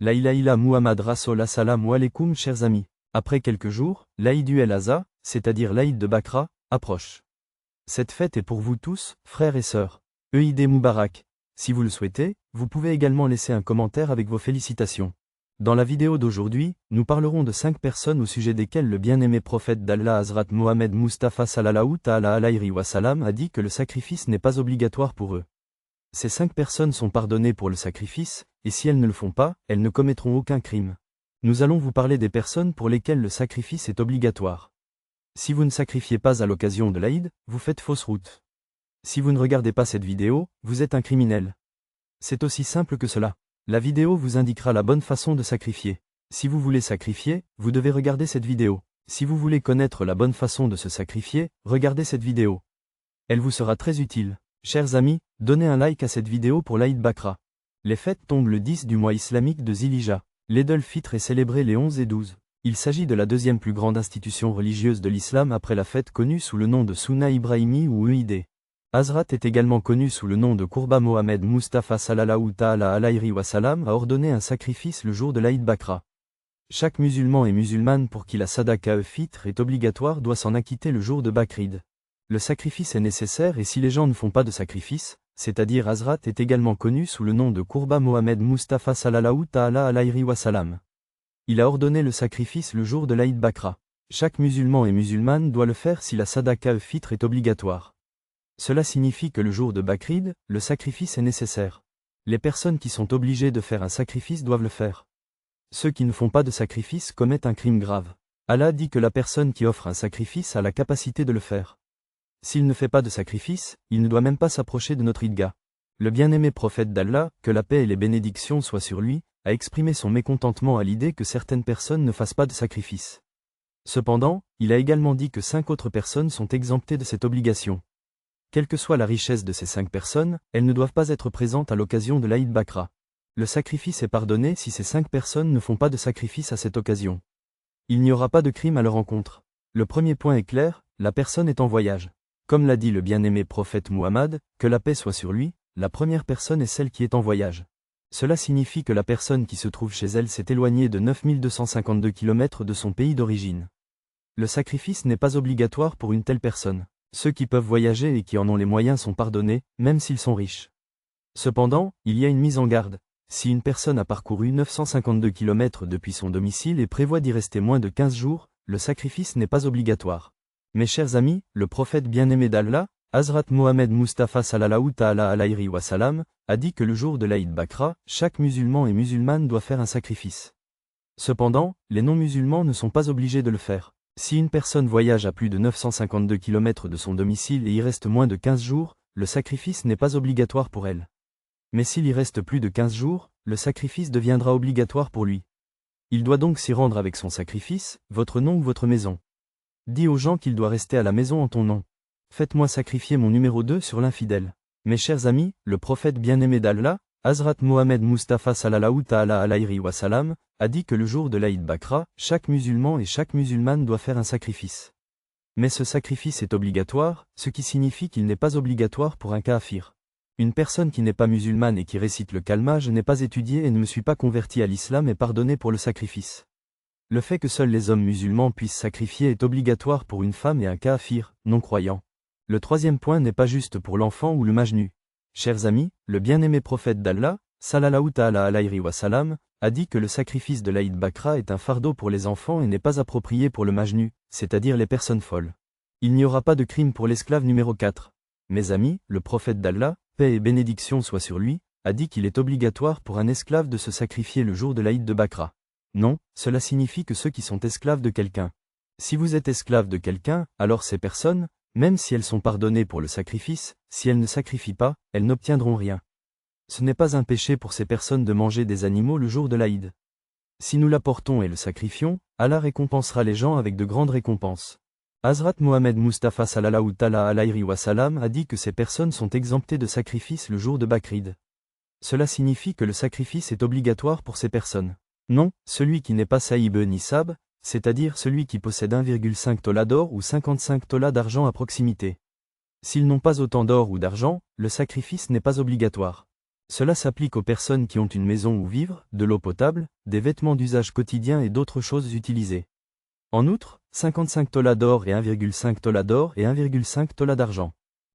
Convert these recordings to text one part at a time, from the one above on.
La ilaha Muhammad Rasoul assalamu alaikum chers amis. Après quelques jours, l'Aïd el-Adha, c'est-à-dire l'Aïd de Bakra, approche. Cette fête est pour vous tous, frères et sœurs. Eid Mubarak. Si vous le souhaitez, vous pouvez également laisser un commentaire avec vos félicitations. Dans la vidéo d'aujourd'hui, nous parlerons de 5 personnes au sujet desquelles le bien-aimé prophète d'Allah Hazrat Mohammed Mustafa sallallahu ta'ala alayhi wa sallam a dit que le sacrifice n'est pas obligatoire pour eux. Ces 5 personnes sont pardonnées pour le sacrifice, et si elles ne le font pas, elles ne commettront aucun crime. Nous allons vous parler des personnes pour lesquelles le sacrifice est obligatoire. Si vous ne sacrifiez pas à l'occasion de l'Aïd, vous faites fausse route. Si vous ne regardez pas cette vidéo, vous êtes un criminel. C'est aussi simple que cela. La vidéo vous indiquera la bonne façon de sacrifier. Si vous voulez sacrifier, vous devez regarder cette vidéo. Si vous voulez connaître la bonne façon de se sacrifier, regardez cette vidéo. Elle vous sera très utile. Chers amis, donnez un like à cette vidéo pour l'Aïd Bakra. Les fêtes tombent le 10 du mois islamique de Zilhijja. L'Eid el-Fitr est célébré les 11 et 12. Il s'agit de la deuxième plus grande institution religieuse de l'islam après la fête connue sous le nom de Sunna Ibrahimi ou Eid. Hazrat est également connu sous le nom de Qurba Mohammed Mustafa sallallahu ta'ala alayhi wa sallam a ordonné un sacrifice le jour de l'Aïd Bakra. Chaque musulman et musulmane pour qui la Sadaqa el-Fitr est obligatoire doit s'en acquitter le jour de Bakrid. Le sacrifice est nécessaire et si les gens ne font pas de sacrifice, c'est-à-dire Hazrat est également connu sous le nom de Qurba Mohammed Mustafa sallallahu ta'ala alayhi wa sallam. Il a ordonné le sacrifice le jour de l'Aïd Bakra. Chaque musulman et musulmane doit le faire si la Sadaqa el-Fitr est obligatoire. Cela signifie que le jour de Bakrid, le sacrifice est nécessaire. Les personnes qui sont obligées de faire un sacrifice doivent le faire. Ceux qui ne font pas de sacrifice commettent un crime grave. Allah dit que la personne qui offre un sacrifice a la capacité de le faire. S'il ne fait pas de sacrifice, il ne doit même pas s'approcher de notre Idgah. Le bien-aimé prophète d'Allah, que la paix et les bénédictions soient sur lui, a exprimé son mécontentement à l'idée que certaines personnes ne fassent pas de sacrifice. Cependant, il a également dit que 5 autres personnes sont exemptées de cette obligation. Quelle que soit la richesse de ces 5 personnes, elles ne doivent pas être présentes à l'occasion de l'Aïd Bakra. Le sacrifice est pardonné si ces 5 personnes ne font pas de sacrifice à cette occasion. Il n'y aura pas de crime à leur encontre. Le premier point est clair, la personne est en voyage. Comme l'a dit le bien-aimé prophète Muhammad, que la paix soit sur lui, la première personne est celle qui est en voyage. Cela signifie que la personne qui se trouve chez elle s'est éloignée de 9252 km de son pays d'origine. Le sacrifice n'est pas obligatoire pour une telle personne. Ceux qui peuvent voyager et qui en ont les moyens sont pardonnés, même s'ils sont riches. Cependant, il y a une mise en garde. Si une personne a parcouru 952 km depuis son domicile et prévoit d'y rester moins de 15 jours, le sacrifice n'est pas obligatoire. Mes chers amis, le prophète bien-aimé d'Allah, Hazrat Mohammed Mustafa sallallahu ta'ala alayhi wa sallam, a dit que le jour de l'Aïd Bakra, chaque musulman et musulmane doit faire un sacrifice. Cependant, les non-musulmans ne sont pas obligés de le faire. Si une personne voyage à plus de 952 km de son domicile et y reste moins de 15 jours, le sacrifice n'est pas obligatoire pour elle. Mais s'il y reste plus de 15 jours, le sacrifice deviendra obligatoire pour lui. Il doit donc s'y rendre avec son sacrifice, votre nom ou votre maison. Dis aux gens qu'il doit rester à la maison en ton nom. Faites-moi sacrifier mon numéro 2 sur l'infidèle. Mes chers amis, le prophète bien-aimé d'Allah, Hazrat Mohammed Mustafa sallallahu ta'ala alayhi wa sallam, a dit que le jour de l'Aïd Bakra, chaque musulman et chaque musulmane doit faire un sacrifice. Mais ce sacrifice est obligatoire, ce qui signifie qu'il n'est pas obligatoire pour un kafir. Une personne qui n'est pas musulmane et qui récite le kalma je n'ai pas étudié et ne me suis pas converti à l'islam est pardonné pour le sacrifice. Le fait que seuls les hommes musulmans puissent sacrifier est obligatoire pour une femme et un kafir, non-croyant. Le troisième point n'est pas juste pour l'enfant ou le majnu. Chers amis, le bien-aimé prophète d'Allah, sallallahu ta'ala alayhi wa sallam, a dit que le sacrifice de l'Aïd Bakra est un fardeau pour les enfants et n'est pas approprié pour le majnu, c'est-à-dire les personnes folles. Il n'y aura pas de crime pour l'esclave numéro 4. Mes amis, le prophète d'Allah, paix et bénédiction soient sur lui, a dit qu'il est obligatoire pour un esclave de se sacrifier le jour de l'Aïd de Bakra. Non, cela signifie que ceux qui sont esclaves de quelqu'un. Si vous êtes esclave de quelqu'un, alors ces personnes, même si elles sont pardonnées pour le sacrifice, si elles ne sacrifient pas, elles n'obtiendront rien. Ce n'est pas un péché pour ces personnes de manger des animaux le jour de l'Aïd. Si nous l'apportons et le sacrifions, Allah récompensera les gens avec de grandes récompenses. Hazrat Mohammed Mustafa sallallahu ta'ala alayhi wa sallam a dit que ces personnes sont exemptées de sacrifice le jour de Bakrid. Cela signifie que le sacrifice est obligatoire pour ces personnes. Non, celui qui n'est pas Saïb Nisab, c'est-à-dire celui qui possède 1,5 tola d'or ou 55 tolas d'argent à proximité. S'ils n'ont pas autant d'or ou d'argent, le sacrifice n'est pas obligatoire. Cela s'applique aux personnes qui ont une maison où vivre, de l'eau potable, des vêtements d'usage quotidien et d'autres choses utilisées. En outre, 55 tolas d'or et 1,5 tolas d'or et 1,5 tolas d'argent.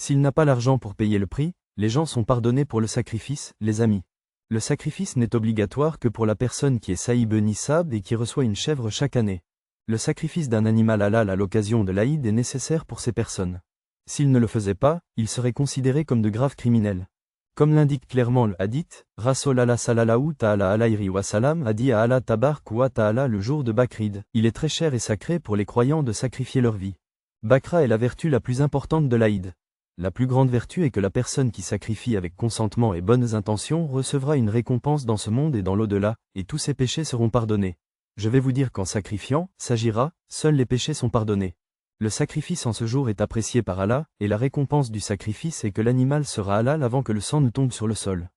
S'il n'a pas l'argent pour payer le prix, les gens sont pardonnés pour le sacrifice, les amis. Le sacrifice n'est obligatoire que pour la personne qui est Saïb Nissab et qui reçoit une chèvre chaque année. Le sacrifice d'un animal halal à l'occasion de l'Aïd est nécessaire pour ces personnes. S'ils ne le faisaient pas, ils seraient considérés comme de graves criminels. Comme l'indique clairement le hadith, Rasul Allah sallallahu ta'ala alayhi wa salam a dit à Allah tabark wa ta'ala le jour de Bakrid, il est très cher et sacré pour les croyants de sacrifier leur vie. Bakra est la vertu la plus importante de l'Aïd. La plus grande vertu est que la personne qui sacrifie avec consentement et bonnes intentions recevra une récompense dans ce monde et dans l'au-delà, et tous ses péchés seront pardonnés. Je vais vous dire qu'en sacrifiant, s'agira, seuls les péchés sont pardonnés. Le sacrifice en ce jour est apprécié par Allah, et la récompense du sacrifice est que l'animal sera halal avant que le sang ne tombe sur le sol.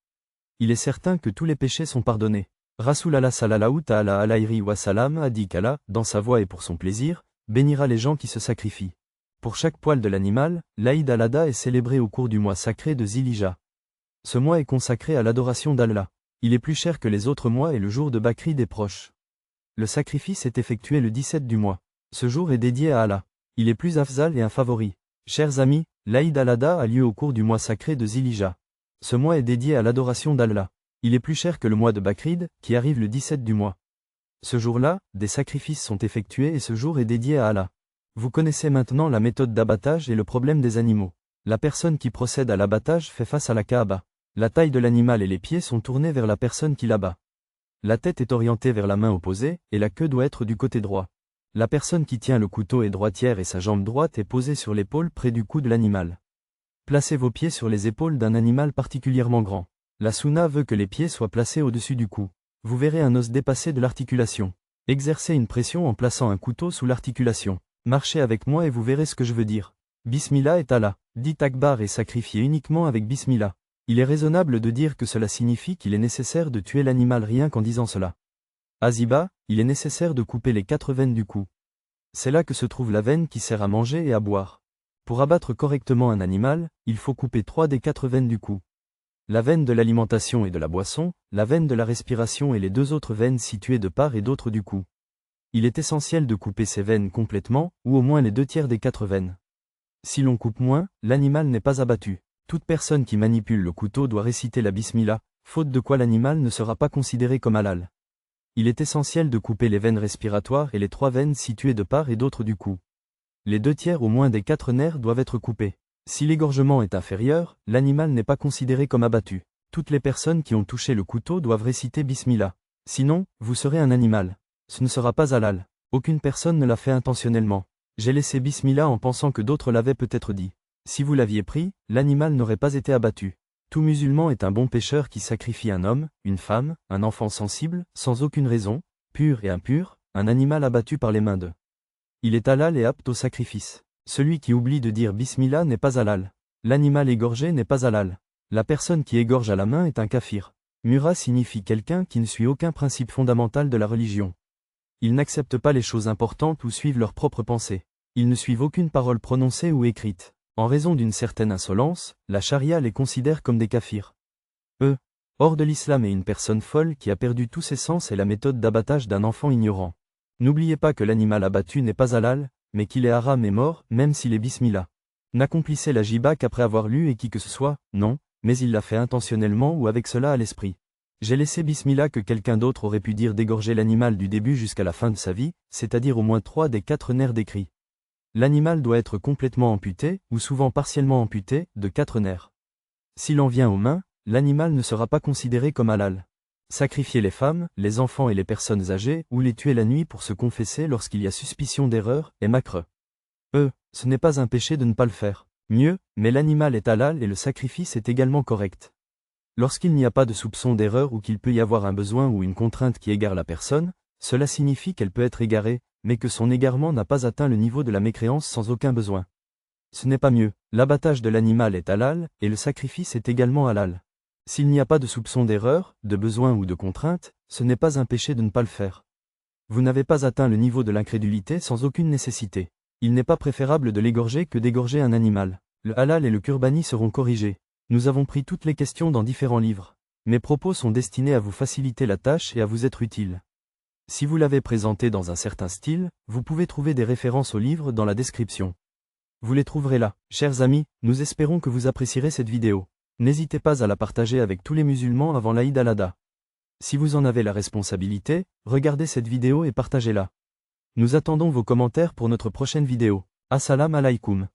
Il est certain que tous les péchés sont pardonnés. Rasul Allah sallallahu ta'ala alayhi wa salam a dit qu'Allah, dans sa voie et pour son plaisir, bénira les gens qui se sacrifient. Pour chaque poil de l'animal, l'Aïd al-Adha est célébré au cours du mois sacré de Zilhijja. Ce mois est consacré à l'adoration d'Allah. Il est plus cher que les autres mois et le jour de Bakrid est proche. Le sacrifice est effectué le 17 du mois. Ce jour est dédié à Allah. Il est plus afzal et un favori. Chers amis, l'Aïd al-Adha a lieu au cours du mois sacré de Zilhijja. Ce mois est dédié à l'adoration d'Allah. Il est plus cher que le mois de Bakrid, qui arrive le 17 du mois. Ce jour-là, des sacrifices sont effectués et ce jour est dédié à Allah. Vous connaissez maintenant la méthode d'abattage et le problème des animaux. La personne qui procède à l'abattage fait face à la Kaaba. La taille de l'animal et les pieds sont tournés vers la personne qui l'abat. La tête est orientée vers la main opposée, et la queue doit être du côté droit. La personne qui tient le couteau est droitière et sa jambe droite est posée sur l'épaule près du cou de l'animal. Placez vos pieds sur les épaules d'un animal particulièrement grand. La sunna veut que les pieds soient placés au-dessus du cou. Vous verrez un os dépassé de l'articulation. Exercez une pression en plaçant un couteau sous l'articulation. Marchez avec moi et vous verrez ce que je veux dire. Bismillah est Allah. Dites Akbar et sacrifiez uniquement avec Bismillah. Il est raisonnable de dire que cela signifie qu'il est nécessaire de tuer l'animal rien qu'en disant cela. Aziba, il est nécessaire de couper les 4 veines du cou. C'est là que se trouve la veine qui sert à manger et à boire. Pour abattre correctement un animal, il faut couper 3 des 4 veines du cou. La veine de l'alimentation et de la boisson, la veine de la respiration et les 2 autres veines situées de part et d'autre du cou. Il est essentiel de couper ces veines complètement, ou au moins les 2 tiers des 4 veines. Si l'on coupe moins, l'animal n'est pas abattu. Toute personne qui manipule le couteau doit réciter la Bismillah, faute de quoi l'animal ne sera pas considéré comme halal. Il est essentiel de couper les veines respiratoires et les 3 veines situées de part et d'autre du cou. Les 2 tiers au moins des 4 nerfs doivent être coupés. Si l'égorgement est inférieur, l'animal n'est pas considéré comme abattu. Toutes les personnes qui ont touché le couteau doivent réciter Bismillah. Sinon, vous serez un animal. Ce ne sera pas halal. Aucune personne ne l'a fait intentionnellement. J'ai laissé Bismillah en pensant que d'autres l'avaient peut-être dit. Si vous l'aviez pris, l'animal n'aurait pas été abattu. Tout musulman est un bon pécheur qui sacrifie un homme, une femme, un enfant sensible, sans aucune raison, pur et impur, un animal abattu par les mains d'eux. Il est halal et apte au sacrifice. Celui qui oublie de dire Bismillah n'est pas halal. L'animal égorgé n'est pas halal. La personne qui égorge à la main est un kafir. Mura signifie quelqu'un qui ne suit aucun principe fondamental de la religion. Ils n'acceptent pas les choses importantes ou suivent leurs propres pensées. Ils ne suivent aucune parole prononcée ou écrite. En raison d'une certaine insolence, la charia les considère comme des kafirs. Hors de l'islam est une personne folle qui a perdu tous ses sens et la méthode d'abattage d'un enfant ignorant. N'oubliez pas que l'animal abattu n'est pas halal, mais qu'il est haram et mort, même s'il est bismillah. N'accomplissez la jiba qu'après avoir lu et qui que ce soit, non, mais il l'a fait intentionnellement ou avec cela à l'esprit. J'ai laissé bismillah que quelqu'un d'autre aurait pu dire d'égorger l'animal du début jusqu'à la fin de sa vie, c'est-à-dire au moins 3 des 4 nerfs décrits. L'animal doit être complètement amputé, ou souvent partiellement amputé, de 4 nerfs. S'il en vient aux mains, l'animal ne sera pas considéré comme halal. Sacrifier les femmes, les enfants et les personnes âgées, ou les tuer la nuit pour se confesser lorsqu'il y a suspicion d'erreur, est macre. Ce n'est pas un péché de ne pas le faire. Mieux, mais l'animal est halal et le sacrifice est également correct. Lorsqu'il n'y a pas de soupçon d'erreur ou qu'il peut y avoir un besoin ou une contrainte qui égare la personne, cela signifie qu'elle peut être égarée, mais que son égarement n'a pas atteint le niveau de la mécréance sans aucun besoin. Ce n'est pas mieux, l'abattage de l'animal est halal, et le sacrifice est également halal. S'il n'y a pas de soupçon d'erreur, de besoin ou de contrainte, ce n'est pas un péché de ne pas le faire. Vous n'avez pas atteint le niveau de l'incrédulité sans aucune nécessité. Il n'est pas préférable de l'égorger que d'égorger un animal. Le halal et le kurbani seront corrigés. Nous avons pris toutes les questions dans différents livres. Mes propos sont destinés à vous faciliter la tâche et à vous être utiles. Si vous l'avez présenté dans un certain style, vous pouvez trouver des références au livre dans la description. Vous les trouverez là. Chers amis, nous espérons que vous apprécierez cette vidéo. N'hésitez pas à la partager avec tous les musulmans avant l'Aïd al-Adha. Si vous en avez la responsabilité, regardez cette vidéo et partagez-la. Nous attendons vos commentaires pour notre prochaine vidéo. Assalamu alaikum.